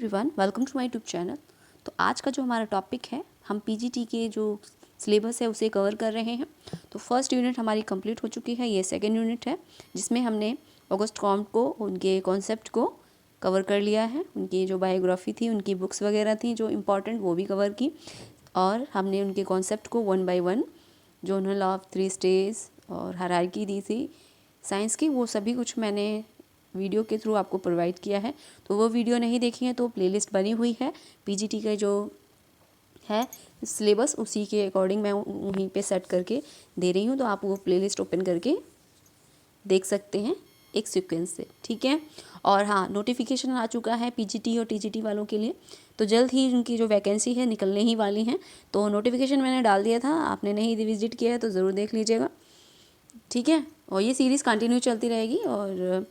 Everyone, welcome to my YouTube channel. तो आज का जो हमारा टॉपिक है, हम पीजीटी के जो सिलेबस है उसे कवर कर रहे हैं। तो फर्स्ट यूनिट हमारी कंप्लीट हो चुकी है, ये सेकंड यूनिट है जिसमें हमने ऑगस्ट कॉम्ट को, उनके कॉन्सेप्ट को कवर कर लिया है। उनकी जो बायोग्राफी थी, उनकी बुक्स वगैरह थी जो इम्पॉर्टेंट, वो भी कवर की, और हमने उनके कॉन्सेप्ट को वन बाय वन, जो उन्होंने लॉ ऑफ थ्री स्टेज और हायरार्की दी थी साइंस की, वो सभी कुछ मैंने वीडियो के थ्रू आपको प्रोवाइड किया है। तो वो वीडियो नहीं देखी है तो प्लेलिस्ट बनी हुई है पीजीटी का जो है सिलेबस, उसी के अकॉर्डिंग मैं वहीं पे सेट करके दे रही हूँ। तो आप वो प्लेलिस्ट ओपन करके देख सकते हैं एक सीक्वेंस से, ठीक है। और हाँ, नोटिफिकेशन आ चुका है पीजीटी और टीजीटी वालों के लिए, तो जल्द ही उनकी जो वैकेंसी है निकलने ही वाली हैं। तो नोटिफिकेशन मैंने डाल दिया था, आपने नहीं विजिट किया है तो ज़रूर देख लीजिएगा, ठीक है। और ये सीरीज़ कंटिन्यू चलती रहेगी, और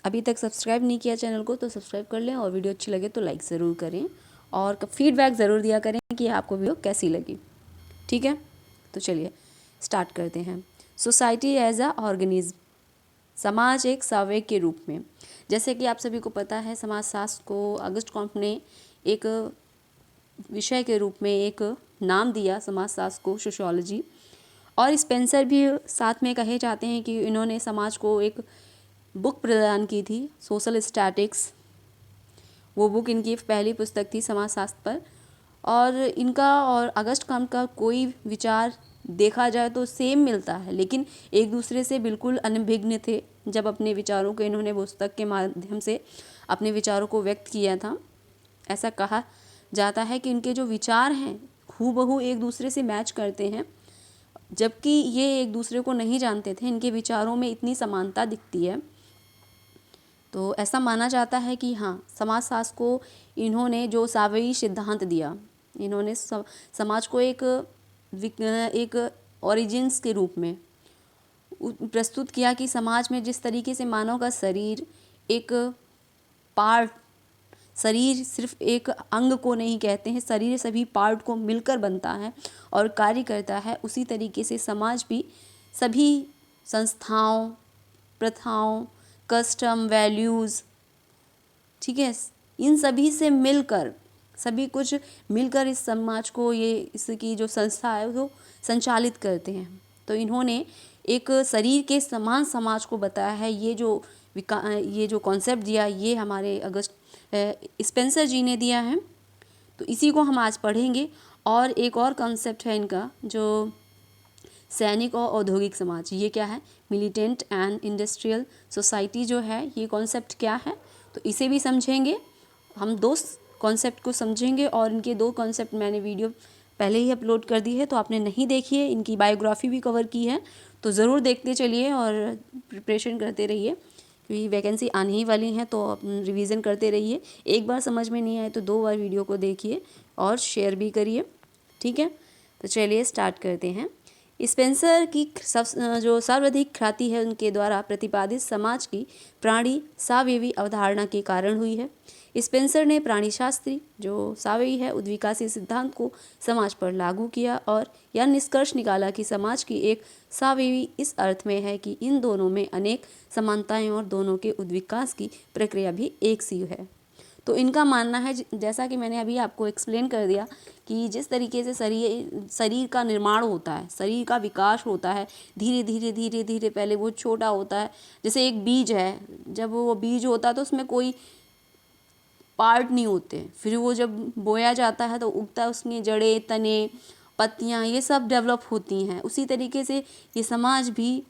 अभी तक सब्सक्राइब नहीं किया चैनल को तो सब्सक्राइब कर लें, और वीडियो अच्छी लगे तो लाइक ज़रूर करें, और फीडबैक ज़रूर दिया करें कि आपको वीडियो कैसी लगी, ठीक है। तो चलिए स्टार्ट करते हैं। सोसाइटी एज अ ऑर्गेनिज्म, समाज एक सावयव के रूप में। जैसे कि आप सभी को पता है, समाजशास्त्र को ऑगस्ट कॉम्ट ने एक विषय के रूप में एक नाम दिया समाजशास्त्र को, सोशियोलॉजी। और स्पेंसर भी साथ में कहे जाते हैं कि इन्होंने समाज को एक बुक प्रदान की थी, सोशल स्टैटिक्स। वो बुक इनकी पहली पुस्तक थी समाजशास्त्र पर। और इनका और ऑगस्ट कॉम्ट का कोई विचार देखा जाए तो सेम मिलता है, लेकिन एक दूसरे से बिल्कुल अनभिज्ञ थे। जब अपने विचारों को इन्होंने पुस्तक के माध्यम से अपने विचारों को व्यक्त किया था, ऐसा कहा जाता है कि इनके जो विचार हैं हूबहू एक दूसरे से मैच करते हैं, जबकि ये एक दूसरे को नहीं जानते थे। इनके विचारों में इतनी समानता दिखती है। तो ऐसा माना जाता है कि हाँ, समाजशास्त्र को इन्होंने जो सावयवी सिद्धांत दिया, इन्होंने समाज को एक ओरिजिन्स के रूप में प्रस्तुत किया कि समाज में जिस तरीके से मानव का शरीर एक पार्ट, शरीर सिर्फ एक अंग को नहीं कहते हैं, शरीर सभी पार्ट को मिलकर बनता है और कार्य करता है। उसी तरीके से समाज भी सभी संस्थाओं, प्रथाओं, कस्टम, वैल्यूज़, ठीक है, इन सभी से मिलकर, सभी कुछ मिलकर इस समाज को, ये इसकी जो संस्था है वो संचालित करते हैं। तो इन्होंने एक शरीर के समान समाज को बताया है। ये जो कॉन्सेप्ट दिया, ये हमारे अगस्त स्पेंसर जी ने दिया है। तो इसी को हम आज पढ़ेंगे। और एक और कॉन्सेप्ट है इनका, जो सैनिक और औद्योगिक समाज, ये क्या है, मिलिटेंट एंड इंडस्ट्रियल सोसाइटी जो है, ये कॉन्सेप्ट क्या है, तो इसे भी समझेंगे। हम दो कॉन्सेप्ट को समझेंगे, और इनके दो कॉन्सेप्ट मैंने वीडियो पहले ही अपलोड कर दी है, तो आपने नहीं देखी है, इनकी बायोग्राफी भी कवर की है, तो ज़रूर देखते चलिए और प्रिपरेशन करते रहिए, क्योंकि वैकेंसी आने ही वाली है। तो रिवीजन करते रहिए। एक बार समझ में नहीं आए तो 2 बार वीडियो को देखिए और शेयर भी करिए, ठीक है। तो चलिए स्टार्ट करते हैं। स्पेंसर की जो सर्वाधिक ख्याति है, उनके द्वारा प्रतिपादित समाज की प्राणी सावयवी अवधारणा के कारण हुई है। स्पेंसर ने प्राणीशास्त्री जो सावयवी है उद्विकासी सिद्धांत को समाज पर लागू किया, और यह निष्कर्ष निकाला कि समाज की एक सावयवी इस अर्थ में है कि इन दोनों में अनेक समानताएं और दोनों के उद्विकास की प्रक्रिया भी एक सी है। तो इनका मानना है, जैसा कि मैंने अभी आपको एक्सप्लेन कर दिया, कि जिस तरीके से शरीर का निर्माण होता है, शरीर का विकास होता है, धीरे धीरे धीरे धीरे, पहले वो छोटा होता है, जैसे एक बीज है, जब वो बीज होता है तो उसमें कोई पार्ट नहीं होते, फिर वो जब बोया जाता है तो उगता है, उसमें जड़ें, तने, पत्तियाँ, ये सब डेवलप होती हैं। उसी तरीके से ये समाज भी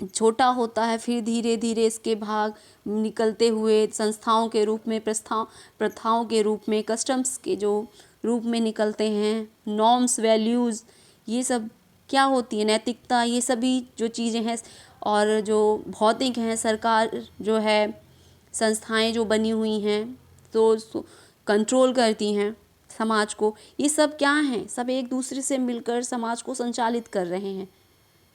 छोटा होता है, फिर धीरे धीरे इसके भाग निकलते हुए संस्थाओं के रूप में, प्रथाओं के रूप में, कस्टम्स के जो रूप में निकलते हैं, नॉर्म्स, वैल्यूज़, ये सब क्या होती है, नैतिकता, ये सभी जो चीज़ें हैं, और जो भौतिक हैं, सरकार जो है, संस्थाएं जो बनी हुई हैं तो कंट्रोल करती हैं समाज को, ये सब क्या हैं, सब एक दूसरे से मिलकर समाज को संचालित कर रहे हैं।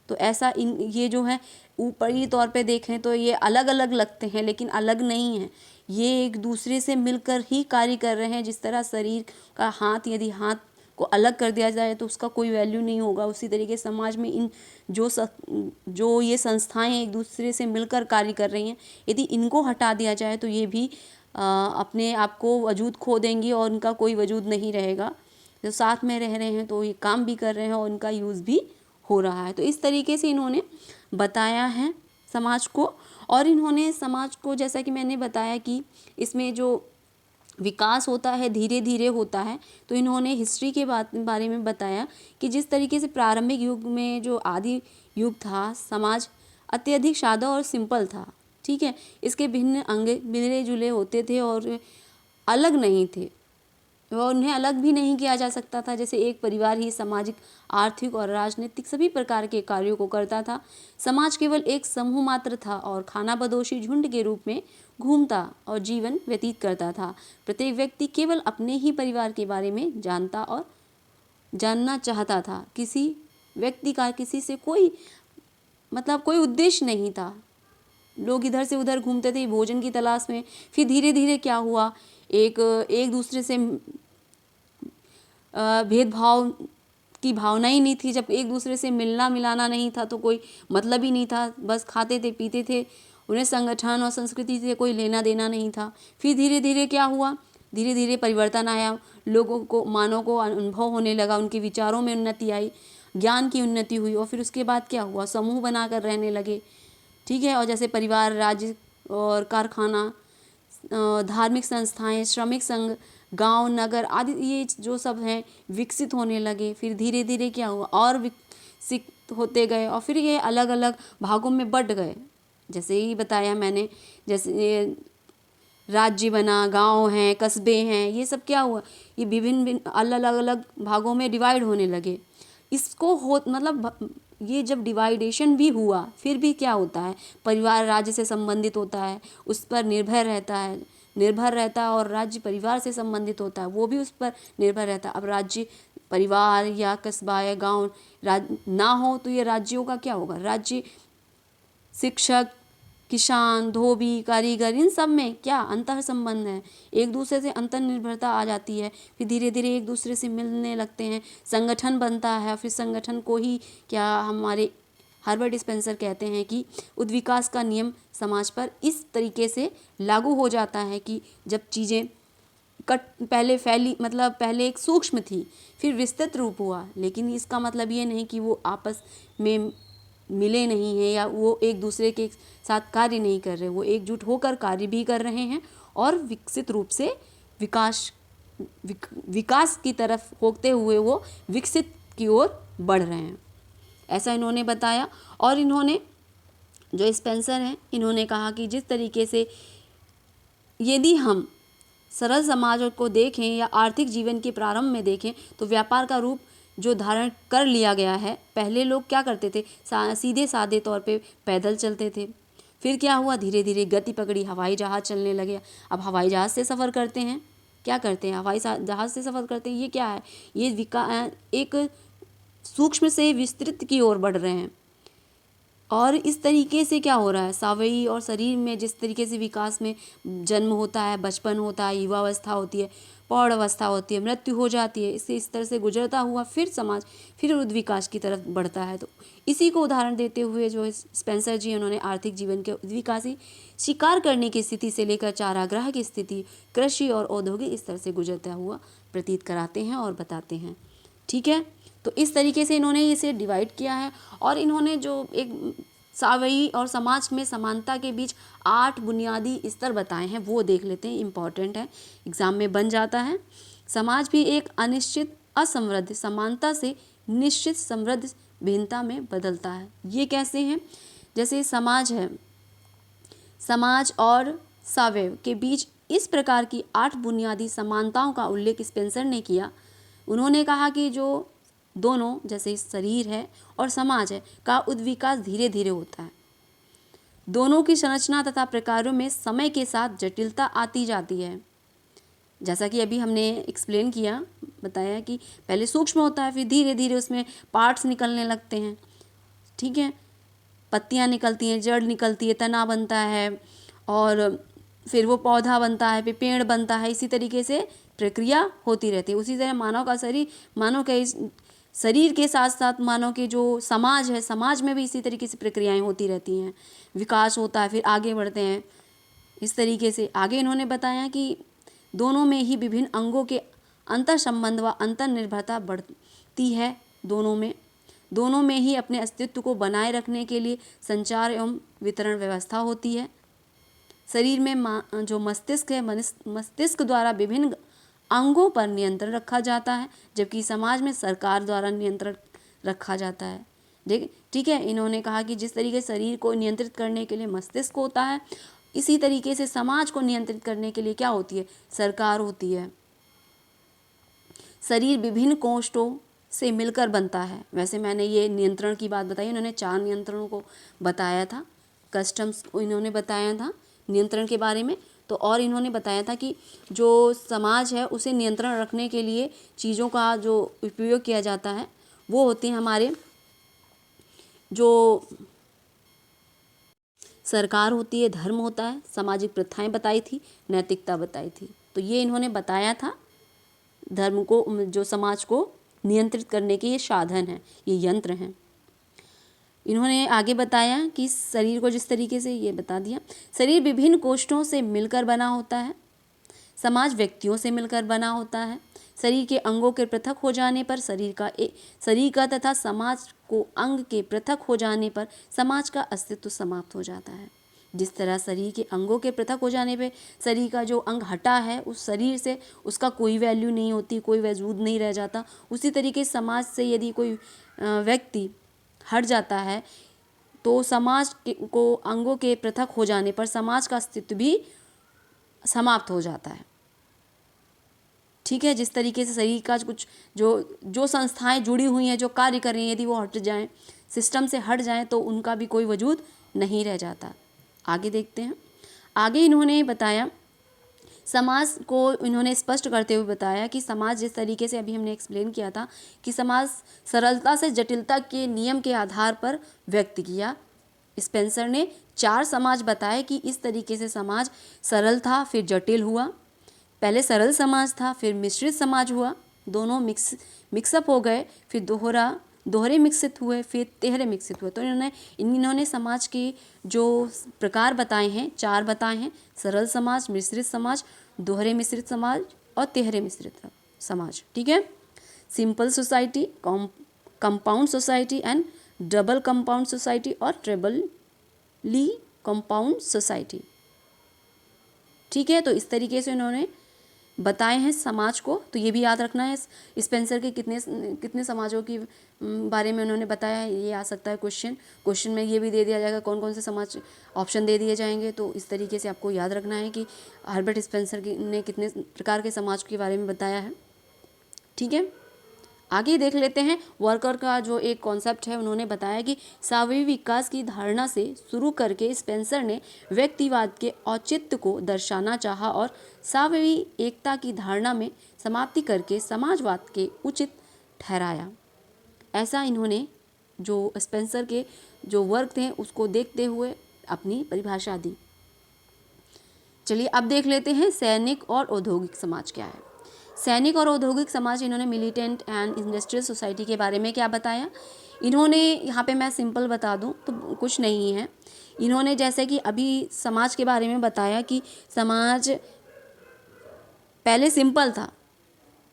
तो ऐसा ये जो है, ऊपरी तौर पे देखें तो ये अलग अलग लगते हैं, लेकिन अलग नहीं हैं, ये एक दूसरे से मिलकर ही कार्य कर रहे हैं। जिस तरह शरीर का हाथ, यदि हाथ को अलग कर दिया जाए तो उसका कोई वैल्यू नहीं होगा, उसी तरीके समाज में इन जो ये संस्थाएं एक दूसरे से मिलकर कार्य कर रही हैं, यदि इनको हटा दिया जाए तो ये भी अपने आप को वजूद खो देंगी और उनका कोई वजूद नहीं रहेगा। जो साथ में रह रहे हैं तो ये काम भी कर रहे हैं और उनका यूज़ भी हो रहा है। तो इस तरीके से इन्होंने बताया है समाज को। और इन्होंने समाज को, जैसा कि मैंने बताया कि इसमें जो विकास होता है धीरे धीरे होता है, तो इन्होंने हिस्ट्री के बारे में बताया कि जिस तरीके से प्रारंभिक युग में जो आदि युग था, समाज अत्यधिक सादा और सिंपल था। ठीक है, इसके भिन्न अंग मिले जुले होते थे और अलग नहीं थे, और उन्हें अलग भी नहीं किया जा सकता था। जैसे एक परिवार ही सामाजिक, आर्थिक और राजनीतिक सभी प्रकार के कार्यों को करता था। समाज केवल एक समूह मात्र था और खानाबदोशी झुंड के रूप में घूमता और जीवन व्यतीत करता था। प्रत्येक व्यक्ति केवल अपने ही परिवार के बारे में जानता और जानना चाहता था। किसी व्यक्ति का किसी से कोई कोई उद्देश्य नहीं था। लोग इधर से उधर घूमते थे भोजन की तलाश में। फिर धीरे धीरे क्या हुआ, एक दूसरे से भेदभाव की भावना ही नहीं थी। जब एक दूसरे से मिलना मिलाना नहीं था तो कोई मतलब ही नहीं था, बस खाते थे पीते थे। उन्हें संगठन और संस्कृति से कोई लेना देना नहीं था। फिर धीरे धीरे क्या हुआ, धीरे धीरे परिवर्तन आया, लोगों को, मानव को अनुभव होने लगा, उनके विचारों में उन्नति आई, ज्ञान की उन्नति हुई। और फिर उसके बाद क्या हुआ, समूह बनाकर रहने लगे। ठीक है, और जैसे परिवार, राज्य और कारखाना, धार्मिक संस्थाएं, श्रमिक संघ, गांव, नगर आदि, ये जो सब हैं विकसित होने लगे। फिर धीरे धीरे क्या हुआ, और विकसित होते गए और फिर ये अलग अलग भागों में बट गए। जैसे ही बताया मैंने, जैसे ये राज्य बना, गांव हैं, कस्बे हैं, ये सब क्या हुआ, ये विभिन्न अलग अलग भागों में डिवाइड होने लगे। इसको ये जब डिवाइडेशन भी हुआ, फिर भी क्या होता है, परिवार राज्य से संबंधित होता है, उस पर निर्भर रहता है और राज्य परिवार से संबंधित होता है, वो भी उस पर निर्भर रहता है। अब राज्य परिवार या कस्बा या गांव ना हो तो ये राज्यों का क्या होगा, राज्य शिक्षक, किसान, धोबी, कारीगर, इन सब में क्या अंतर संबंध है, एक दूसरे से अंतर निर्भरता आ जाती है। फिर धीरे धीरे एक दूसरे से मिलने लगते हैं, संगठन बनता है। फिर संगठन को ही क्या हमारे हर्बर्ट स्पेंसर कहते हैं कि उद्विकास का नियम समाज पर इस तरीके से लागू हो जाता है कि जब चीज़ें पहले फैली, पहले एक सूक्ष्म थी, फिर विस्तृत रूप हुआ। लेकिन इसका मतलब ये नहीं कि वो आपस में मिले नहीं हैं या वो एक दूसरे के साथ कार्य नहीं कर रहे, वो एकजुट होकर कार्य भी कर रहे हैं और विकसित रूप से विकास की तरफ होते हुए वो विकसित की ओर बढ़ रहे हैं, ऐसा इन्होंने बताया। और इन्होंने, जो स्पेंसर हैं, इन्होंने कहा कि जिस तरीके से यदि हम सरल समाज को देखें या आर्थिक जीवन के प्रारंभ में देखें तो व्यापार का रूप जो धारण कर लिया गया है, पहले लोग क्या करते थे, सीधे सादे तौर पे पैदल चलते थे। फिर क्या हुआ, धीरे धीरे गति पकड़ी, हवाई जहाज़ चलने लगे। अब हवाई जहाज़ से सफ़र करते हैं, क्या करते हैं, हवाई जहाज़ से सफ़र करते हैं। ये क्या है, ये एक सूक्ष्म से विस्तृत की ओर बढ़ रहे हैं। और इस तरीके से क्या हो रहा है, सावयवी और शरीर में जिस तरीके से विकास में जन्म होता है, बचपन होता है, युवावस्था होती है, प्रौढ़ अवस्था होती है, मृत्यु हो जाती है, इससे इस तरह से गुजरता हुआ फिर समाज फिर उद्विकास की तरफ बढ़ता है। तो इसी को उदाहरण देते हुए जो स्पेंसर जी, उन्होंने आर्थिक जीवन के उद्विकासी शिकार करने की स्थिति से लेकर चारागाह की स्थिति, कृषि और औद्योगिक स्तर से गुजरता हुआ प्रतीत कराते हैं और बताते हैं। ठीक है, तो इस तरीके से इन्होंने इसे डिवाइड किया है। और इन्होंने जो एक सावयवी और समाज में समानता के बीच 8 बुनियादी स्तर बताए हैं, वो देख लेते हैं, इम्पॉर्टेंट है, एग्जाम में बन जाता है। समाज भी एक अनिश्चित असमृद्ध समानता से निश्चित समृद्ध भिन्नता में बदलता है। ये कैसे हैं, जैसे समाज है, समाज और सावयव के बीच इस प्रकार की 8 बुनियादी समानताओं का उल्लेख स्पेंसर ने किया। उन्होंने कहा कि जो दोनों, जैसे शरीर है और समाज है, का उद्विकास धीरे धीरे होता है। दोनों की संरचना तथा प्रकारों में समय के साथ जटिलता आती जाती है। जैसा कि अभी हमने एक्सप्लेन किया, बताया कि पहले सूक्ष्म होता है, फिर धीरे धीरे उसमें पार्ट्स निकलने लगते हैं। ठीक है, पत्तियां निकलती हैं, जड़ निकलती है, तना बनता है और फिर वो पौधा बनता है, फिर पेड़ बनता है। इसी तरीके से प्रक्रिया होती रहती है। उसी तरह मानव का शरीर, मानव के शरीर के साथ साथ मानव के जो समाज है, समाज में भी इसी तरीके से प्रक्रियाएं होती रहती हैं, विकास होता है, फिर आगे बढ़ते हैं। इस तरीके से आगे इन्होंने बताया कि दोनों में ही विभिन्न अंगों के अंतर संबंध व अंतर निर्भरता बढ़ती है। दोनों में ही अपने अस्तित्व को बनाए रखने के लिए संचार एवं वितरण व्यवस्था होती है। शरीर में जो मस्तिष्क है, मस्तिष्क द्वारा विभिन्न अंगों पर नियंत्रण रखा जाता है, जबकि समाज में सरकार द्वारा नियंत्रण रखा जाता है। ठीक है, इन्होंने कहा कि जिस तरीके से शरीर को नियंत्रित करने के लिए मस्तिष्क होता है, इसी तरीके से समाज को नियंत्रित करने के लिए क्या होती है? सरकार होती है। शरीर विभिन्न कोष्ठों से मिलकर बनता है। वैसे मैंने ये नियंत्रण की बात बताई, इन्होंने 4 नियंत्रणों को बताया था। कस्टम्स को इन्होंने बताया था नियंत्रण के बारे में। तो और इन्होंने बताया था कि जो समाज है उसे नियंत्रण रखने के लिए चीज़ों का जो उपयोग किया जाता है वो होते हैं हमारे जो सरकार होती है, धर्म होता है, सामाजिक प्रथाएं बताई थी, नैतिकता बताई थी। तो ये इन्होंने बताया था धर्म को, जो समाज को नियंत्रित करने के ये साधन हैं, ये यंत्र हैं। इन्होंने आगे बताया कि शरीर को जिस तरीके से ये बता दिया, शरीर विभिन्न कोष्ठों से मिलकर बना होता है, समाज व्यक्तियों से मिलकर बना होता है। शरीर के अंगों के पृथक हो जाने पर शरीर का तथा समाज को अंग के पृथक हो जाने पर समाज का अस्तित्व समाप्त हो जाता है। जिस तरह शरीर के अंगों के पृथक हो जाने पे शरीर का जो अंग हटा है उस शरीर से उसका कोई वैल्यू नहीं होती, कोई वजूद नहीं रह जाता, उसी तरीके समाज से यदि कोई व्यक्ति हट जाता है तो समाज को अंगों के पृथक हो जाने पर समाज का अस्तित्व भी समाप्त हो जाता है। ठीक है, जिस तरीके से शरीर का कुछ जो संस्थाएं जुड़ी हुई हैं, जो कार्य कर रही हैं, यदि वो हट जाएं, सिस्टम से हट जाएं तो उनका भी कोई वजूद नहीं रह जाता। आगे देखते हैं। आगे इन्होंने बताया, समाज को इन्होंने स्पष्ट करते हुए बताया कि समाज जिस तरीके से अभी हमने एक्सप्लेन किया था कि समाज सरलता से जटिलता के नियम के आधार पर व्यक्त किया। स्पेंसर ने 4 समाज बताए कि इस तरीके से समाज सरल था, फिर जटिल हुआ। पहले सरल समाज था, फिर मिश्रित समाज हुआ, दोनों मिक्सअप हो गए, फिर दोहरे मिक्सित हुए, फिर तिहरे मिक्सित हुए। तो इन्होंने समाज के जो प्रकार बताए हैं 4 बताए हैं, सरल समाज, मिश्रित समाज, दोहरे मिश्रित समाज और तिहरे मिश्रित समाज। ठीक है, simple society, compound society and double compound society और ट्रिपली कंपाउंड सोसाइटी। ठीक है, तो इस तरीके से इन्होंने बताए हैं समाज को। तो ये भी याद रखना है, स्पेंसर के कितने समाजों की बारे में उन्होंने बताया है, ये आ सकता है क्वेश्चन में ये भी दे दिया जाएगा कौन कौन से समाज, ऑप्शन दे दिए जाएंगे। तो इस तरीके से आपको याद रखना है कि हर्बर्ट स्पेंसर ने कितने प्रकार के समाज के बारे में बताया है। ठीक है, आगे देख लेते हैं। वर्कर का जो एक कॉन्सेप्ट है, उन्होंने बताया कि सावयवी विकास की धारणा से शुरू करके स्पेंसर ने व्यक्तिवाद के औचित्य को दर्शाना चाहा और सावयवी एकता की धारणा में समाप्ति करके समाजवाद के उचित ठहराया। ऐसा इन्होंने जो स्पेंसर के जो वर्क थे उसको देखते हुए अपनी परिभाषा दी। चलिए अब देख लेते हैं सैनिक और औद्योगिक समाज क्या है। सैनिक और औद्योगिक समाज, इन्होंने मिलिटेंट एंड इंडस्ट्रियल सोसाइटी के बारे में क्या बताया। इन्होंने यहाँ पे मैं सिंपल बता दूँ तो कुछ नहीं है। इन्होंने जैसे कि अभी समाज के बारे में बताया कि समाज पहले सिंपल था,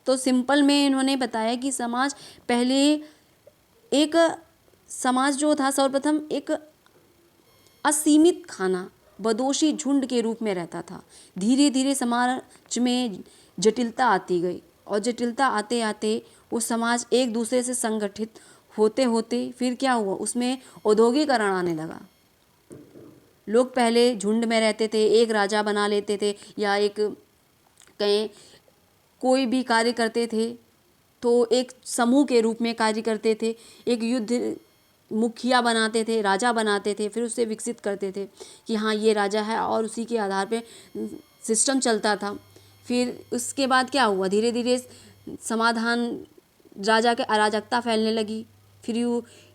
तो सिंपल में इन्होंने बताया कि समाज पहले एक समाज जो था सर्वप्रथम एक असीमित खाना बदोशी झुंड के रूप में रहता था। धीरे धीरे समाज में जटिलता आती गई और जटिलता आते आते वो समाज एक दूसरे से संगठित होते होते फिर क्या हुआ, उसमें औद्योगिकरण आने लगा। लोग पहले झुंड में रहते थे, एक राजा बना लेते थे या एक कहीं कोई भी कार्य करते थे तो एक समूह के रूप में कार्य करते थे, एक युद्ध मुखिया बनाते थे, राजा बनाते थे, फिर उसे विकसित करते थे कि हाँ ये राजा है और उसी के आधार पे सिस्टम चलता था। फिर उसके बाद क्या हुआ, धीरे धीरे समाधान राजा के अराजकता फैलने लगी, फिर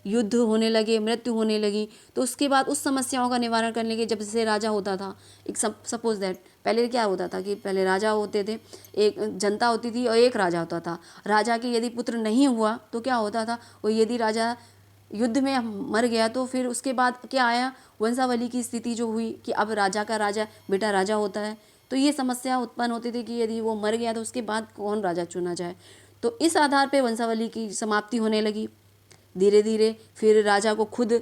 युद्ध होने लगे, मृत्यु होने लगी। तो उसके बाद उस समस्याओं का निवारण करने के, जब से राजा होता था, एक सपोज दैट पहले क्या होता था कि पहले राजा होते थे, एक जनता होती थी और एक राजा होता था। राजा के यदि पुत्र नहीं हुआ तो क्या होता था, वो यदि राजा युद्ध में मर गया तो फिर उसके बाद क्या आया, वंशावली की स्थिति जो हुई कि अब राजा का राजा बेटा राजा होता है। तो ये समस्या उत्पन्न होती थी कि यदि वो मर गया तो उसके बाद कौन राजा चुना जाए। तो इस आधार पे वंशावली की समाप्ति होने लगी। धीरे धीरे फिर राजा को खुद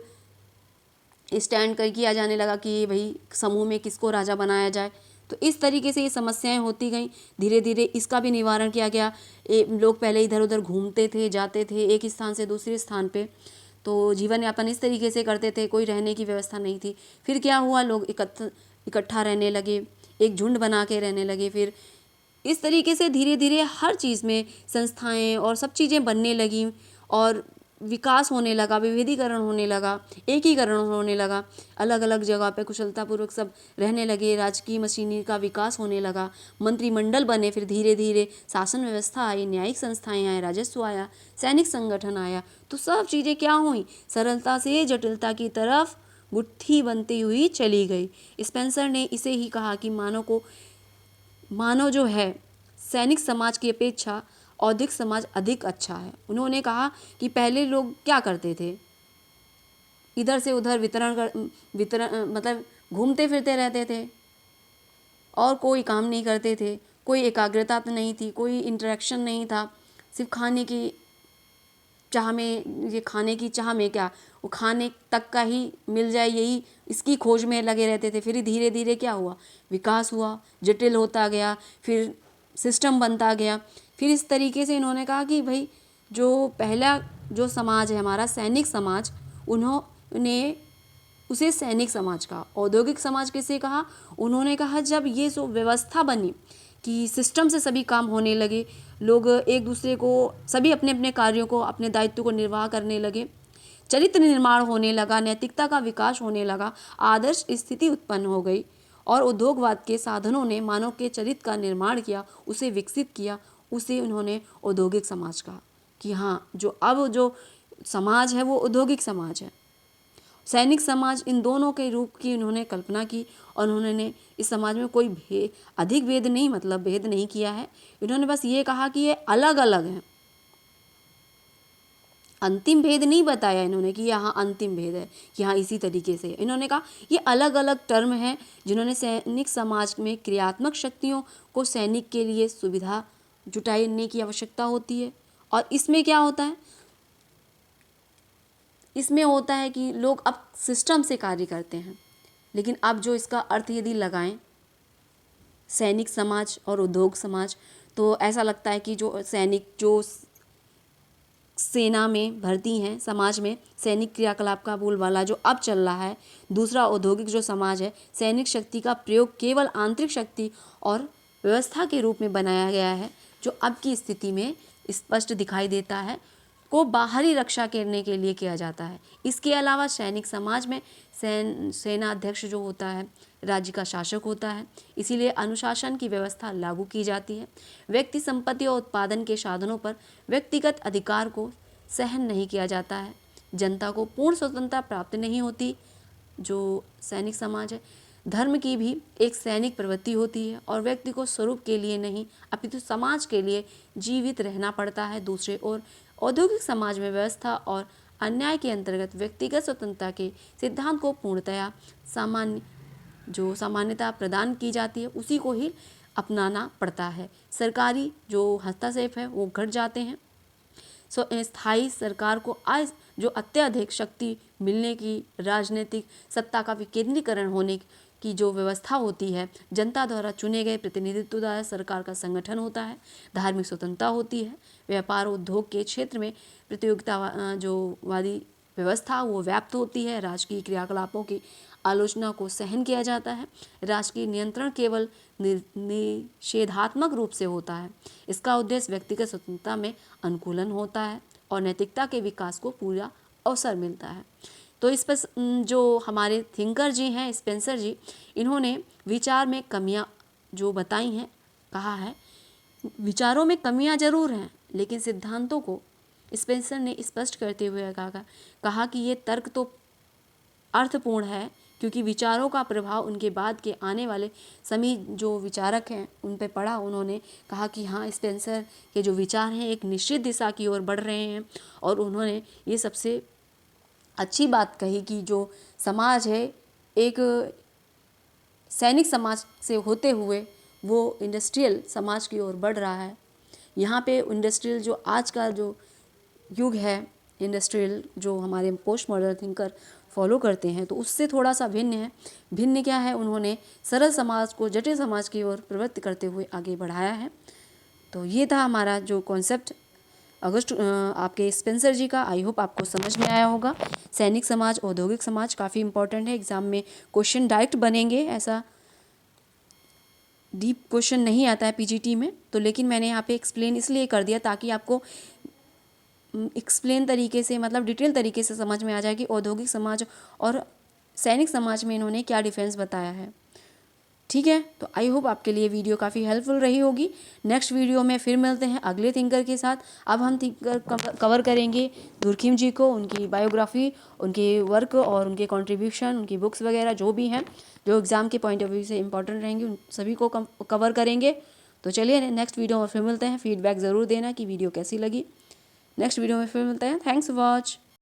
स्टैंड कर किया जाने लगा कि भाई समूह में किसको राजा बनाया जाए। तो इस तरीके से ये समस्याएं होती गई। धीरे धीरे इसका भी निवारण किया गया। लोग पहले इधर उधर घूमते थे, जाते थे एक स्थान से दूसरे स्थान पे, तो जीवन यापन इस तरीके से करते थे, कोई रहने की व्यवस्था नहीं थी। फिर क्या हुआ, लोग इकट्ठा रहने लगे, एक झुंड बना के रहने लगे। फिर इस तरीके से धीरे धीरे हर चीज़ में संस्थाएं और सब चीज़ें बनने लगीं और विकास होने लगा, विविधीकरण होने लगा, एकीकरण होने लगा। अलग अलग जगह पे कुशलतापूर्वक सब रहने लगे, राजकीय मशीनरी का विकास होने लगा, मंत्रिमंडल बने, फिर धीरे धीरे शासन व्यवस्था आई, न्यायिक संस्थाएं आए, राजस्व आया, सैनिक संगठन आया। तो सब चीज़ें क्या हुई, सरलता से जटिलता की तरफ गुत्थी बनती हुई चली गई। स्पेंसर ने इसे ही कहा कि मानव जो है सैनिक समाज की अपेक्षा औद्योगिक समाज अधिक अच्छा है। उन्होंने कहा कि पहले लोग क्या करते थे, इधर से उधर वितरण मतलब घूमते फिरते रहते थे और कोई काम नहीं करते थे, कोई एकाग्रता तो नहीं थी, कोई इंटरेक्शन नहीं था, सिर्फ खाने की चाह में, ये खाने की चाह में क्या, वो खाने तक का ही मिल जाए यही इसकी खोज में लगे रहते थे। फिर धीरे धीरे क्या हुआ, विकास हुआ, जटिल होता गया, फिर सिस्टम बनता गया। फिर इस तरीके से इन्होंने कहा कि भाई जो पहला जो समाज है हमारा सैनिक समाज, उन्होंने उसे सैनिक समाज कहा। औद्योगिक समाज किसे कहा, उन्होंने कहा जब ये जो व्यवस्था बनी कि सिस्टम से सभी काम होने लगे, लोग एक दूसरे को, सभी अपने अपने कार्यों को, अपने दायित्व को निर्वाह करने लगे, चरित्र निर्माण होने लगा, नैतिकता का विकास होने लगा, आदर्श स्थिति उत्पन्न हो गई और उद्योगवाद के साधनों ने मानव के चरित्र का निर्माण किया, उसे विकसित किया, उसे उन्होंने औद्योगिक समाज कहा कि हाँ जो अब जो समाज है वो औद्योगिक समाज है। सैनिक समाज, इन दोनों के रूप की उन्होंने कल्पना की और उन्होंने इस समाज में कोई अधिक भेद नहीं, मतलब भेद नहीं किया है। इन्होंने बस ये कहा कि ये अलग अलग हैं, अंतिम भेद नहीं बताया इन्होंने कि यहाँ अंतिम भेद है कि हाँ इसी तरीके से। इन्होंने कहा ये अलग अलग टर्म हैं जिन्होंने सैनिक समाज में क्रियात्मक शक्तियों को सैनिक के लिए सुविधा जुटाने की आवश्यकता होती है। और इसमें क्या होता है, इसमें होता है कि लोग अब सिस्टम से कार्य करते हैं, लेकिन अब जो इसका अर्थ यदि लगाएं सैनिक समाज और उद्योग समाज, तो ऐसा लगता है कि जो सैनिक जो सेना में भर्ती हैं, समाज में सैनिक क्रियाकलाप का बोलबाला जो अब चल रहा है। दूसरा औद्योगिक जो समाज है, सैनिक शक्ति का प्रयोग केवल आंतरिक शक्ति और व्यवस्था के रूप में बनाया गया है, जो अब की स्थिति में स्पष्ट दिखाई देता है, को बाहरी रक्षा करने के लिए किया जाता है। इसके अलावा सैनिक समाज में सेना अध्यक्ष जो होता है राज्य का शासक होता है, इसीलिए अनुशासन की व्यवस्था लागू की जाती है। व्यक्ति संपत्ति और उत्पादन के साधनों पर व्यक्तिगत अधिकार को सहन नहीं किया जाता है। जनता को पूर्ण स्वतंत्रता प्राप्त नहीं होती। जो सैनिक समाज है, धर्म की भी एक सैनिक प्रवृत्ति होती है और व्यक्ति को स्वरूप के लिए नहीं अपितु समाज के लिए जीवित रहना पड़ता है। दूसरे ओर औद्योगिक समाज में व्यवस्था और अन्याय के अंतर्गत व्यक्तिगत स्वतंत्रता के सिद्धांत को पूर्णतया सामान्यता प्रदान की जाती है, उसी को ही अपनाना पड़ता है। सरकारी जो हस्तक्षेप है वो घट जाते हैं। स्थायी सरकार को जो अत्यधिक शक्ति मिलने की, राजनीतिक सत्ता का विकेंद्रीकरण होने की जो व्यवस्था होती है, जनता द्वारा चुने गए प्रतिनिधित्व द्वारा सरकार का संगठन होता है, धार्मिक स्वतंत्रता होती है, व्यापार उद्योग के क्षेत्र में प्रतियोगिता जो वादी व्यवस्था वो व्याप्त होती है, राजकीय क्रियाकलापों की आलोचना को सहन किया जाता है, राजकीय नियंत्रण केवल निषेधात्मक रूप से होता है। इसका उद्देश्य व्यक्तिगत स्वतंत्रता में अनुकूलन होता है और नैतिकता के विकास को पूरा अवसर मिलता है। तो इस पर जो हमारे थिंकर जी हैं स्पेंसर जी, इन्होंने विचार में कमियां जो बताई हैं, कहा है विचारों में कमियां जरूर हैं, लेकिन सिद्धांतों को स्पेंसर ने स्पष्ट करते हुए कहा कि ये तर्क तो अर्थपूर्ण है, क्योंकि विचारों का प्रभाव उनके बाद के आने वाले सभी जो विचारक हैं उन पर पड़ा। उन्होंने कहा कि हाँ स्पेंसर के जो विचार हैं एक निश्चित दिशा की ओर बढ़ रहे हैं और उन्होंने ये सबसे अच्छी बात कही कि जो समाज है एक सैनिक समाज से होते हुए वो इंडस्ट्रियल समाज की ओर बढ़ रहा है। यहाँ पे इंडस्ट्रियल जो आज का जो युग है, इंडस्ट्रियल जो हमारे पोस्ट मॉडर्न थिंकर फॉलो करते हैं, तो उससे थोड़ा सा भिन्न है। भिन्न क्या है, उन्होंने सरल समाज को जटिल समाज की ओर प्रवृत्ति करते हुए आगे बढ़ाया है। तो ये था हमारा जो कॉन्सेप्ट आपके स्पेंसर जी का। आई होप आपको समझ में आया होगा। सैनिक समाज, औद्योगिक समाज काफ़ी इंपॉर्टेंट है। एग्जाम में क्वेश्चन डायरेक्ट बनेंगे, ऐसा डीप क्वेश्चन नहीं आता है पीजीटी में, तो लेकिन मैंने यहाँ पे एक्सप्लेन इसलिए कर दिया ताकि आपको एक्सप्लेन तरीके से, मतलब डिटेल तरीके से समझ में आ जाए कि औद्योगिक समाज और सैनिक समाज में इन्होंने क्या डिफरेंस बताया है। ठीक है, तो आई होप आपके लिए वीडियो काफ़ी हेल्पफुल रही होगी। नेक्स्ट वीडियो में फिर मिलते हैं अगले थिंकर के साथ। अब हम थिंकर कवर करेंगे दुर्खिम जी को, उनकी बायोग्राफी, उनके वर्क और उनके कंट्रीब्यूशन, उनकी बुक्स वगैरह जो भी हैं, जो एग्ज़ाम के पॉइंट ऑफ व्यू से इंपॉर्टेंट रहेंगे, उन सभी को कवर करेंगे। तो चलिए नेक्स्ट वीडियो में फिर मिलते हैं। फीडबैक ज़रूर देना कि वीडियो कैसी लगी। नेक्स्ट वीडियो में फिर मिलते हैं। Thanks for watch.